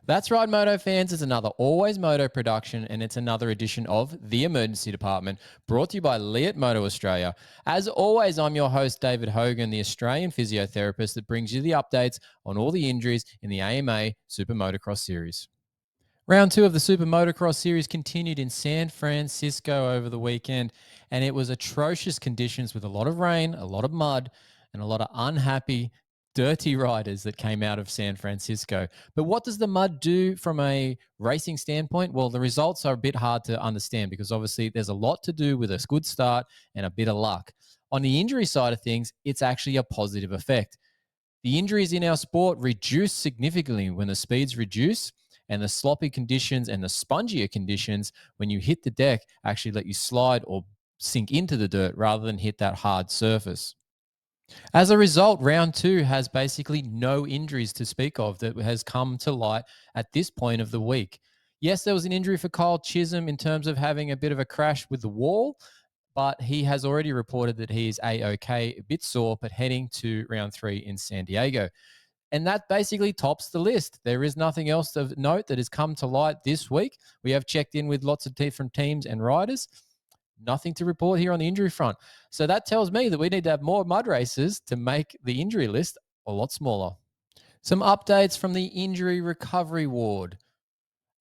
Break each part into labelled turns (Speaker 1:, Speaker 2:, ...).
Speaker 1: That's right, Moto fans. It's another Always Moto production, and it's another edition of The Emergency Department, brought to you by Leat Moto Australia. As always, I'm your host, David Hogan, the Australian physiotherapist that brings you the updates on all the injuries in the AMA Supermotocross series. Round two of the Supermotocross series continued in San Francisco over the weekend, and it was atrocious conditions with a lot of rain, a lot of mud, and a lot of unhappy, dirty riders that came out of San Francisco. But what does the mud do from a racing standpoint? Well, the results are a bit hard to understand because obviously there's a lot to do with a good start and a bit of luck. On the injury side of things, it's actually a positive effect. The injuries in our sport reduce significantly when the speeds reduce, and the sloppy conditions and the spongier conditions when you hit the deck actually let you slide or sink into the dirt rather than hit that hard surface. As a result, round two has basically no injuries to speak of that has come to light at this point of the week. Yes, there was an injury for Kyle Chisholm in terms of having a bit of a crash with the wall, but he has already reported that he is A-OK, a bit sore, but heading to round three in San Diego. And that basically tops the list. There is nothing else of note that has come to light this week. We have checked in with lots of different teams and riders. Nothing to report here on the injury front. So that tells me that we need to have more mud races to make the injury list a lot smaller. Some updates from the injury recovery ward.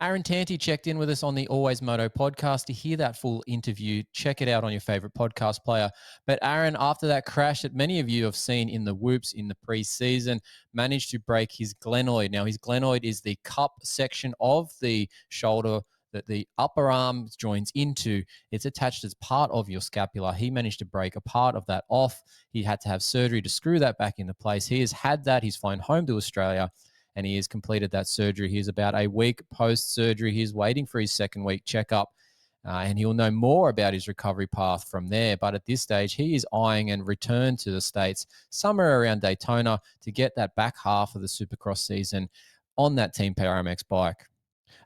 Speaker 1: Aaron Tanti checked in with us on the Always Moto podcast. To hear that full interview, check it out on your favorite podcast player. But Aaron, after that crash that many of you have seen in the whoops in the preseason, managed to break his glenoid. Now, his glenoid is the cup section of the shoulder that the upper arm joins into. It's attached as part of your scapula. He managed to break a part of that off. He had to have surgery to screw that back into place. He has had that. He's flown home to Australia and he has completed that surgery. He's about a week post-surgery. He's waiting for his second week checkup, and he'll know more about his recovery path from there. But at this stage, he is eyeing and return to the States somewhere around Daytona to get that back half of the Supercross season on that Team PRMX bike.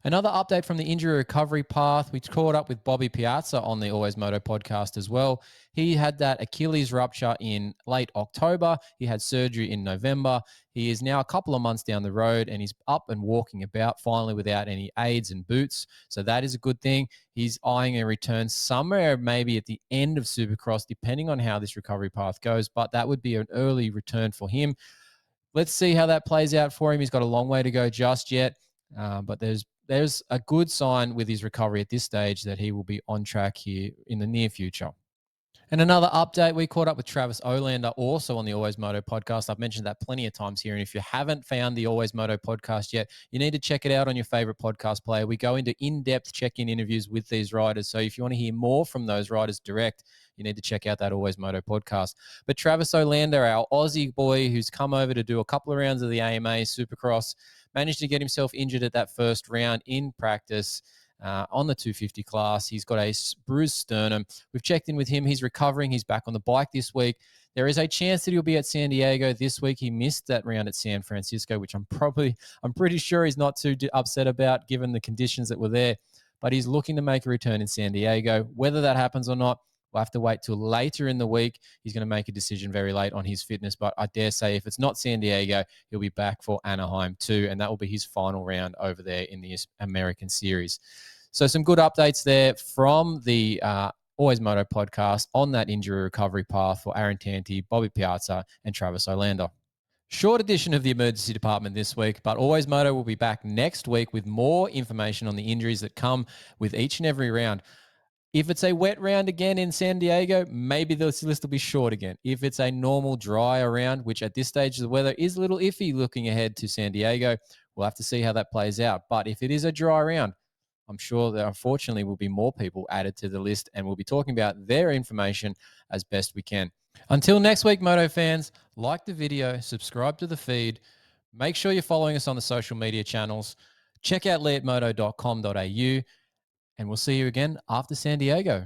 Speaker 1: Another update from the injury recovery path. We caught up with Bobby Piazza on the Always Moto podcast as well. He had that Achilles rupture in late October. He had surgery in November. He is now a couple of months down the road and he's up and walking about finally without any aids and boots. So that is a good thing. He's eyeing a return somewhere maybe at the end of Supercross, depending on how this recovery path goes. But that would be an early return for him. Let's see how that plays out for him. He's got a long way to go just yet. But there's a good sign with his recovery at this stage that he will be on track here in the near future. And another update, we caught up with Travis Olander also on the Always Moto podcast. I've mentioned that plenty of times here. And if you haven't found the Always Moto podcast yet, you need to check it out on your favorite podcast player. We go into in-depth check-in interviews with these riders. So if you want to hear more from those riders direct, you need to check out that Always Moto podcast. But Travis Olander, our Aussie boy who's come over to do a couple of rounds of the AMA Supercross, managed to get himself injured at that first round in practice on the 250 class. He's got a bruised sternum. We've checked in with him. He's recovering. He's back on the bike this week. There is a chance that he'll be at San Diego this week. He missed that round at San Francisco, which I'm pretty sure he's not too upset about given the conditions that were there. But he's looking to make a return in San Diego. Whether that happens or not, we'll have to wait till later in the week. He's going to make a decision very late on his fitness. But I dare say if it's not San Diego, he'll be back for Anaheim too. And that will be his final round over there in the American Series. So some good updates there from the Always Moto podcast on that injury recovery path for Aaron Tanti, Bobby Piazza, and Travis Olander. Short edition of the emergency department this week, but Always Moto will be back next week with more information on the injuries that come with each and every round. If it's a wet round again in San Diego, maybe this list will be short again. If it's a normal dry round, which at this stage the weather is a little iffy looking ahead to San Diego, we'll have to see how that plays out. But if it is a dry round, I'm sure there unfortunately will be more people added to the list and we'll be talking about their information as best we can. Until next week, Moto fans, like the video, subscribe to the feed, make sure you're following us on the social media channels, check out leatmoto.com.au, and we'll see you again after San Diego.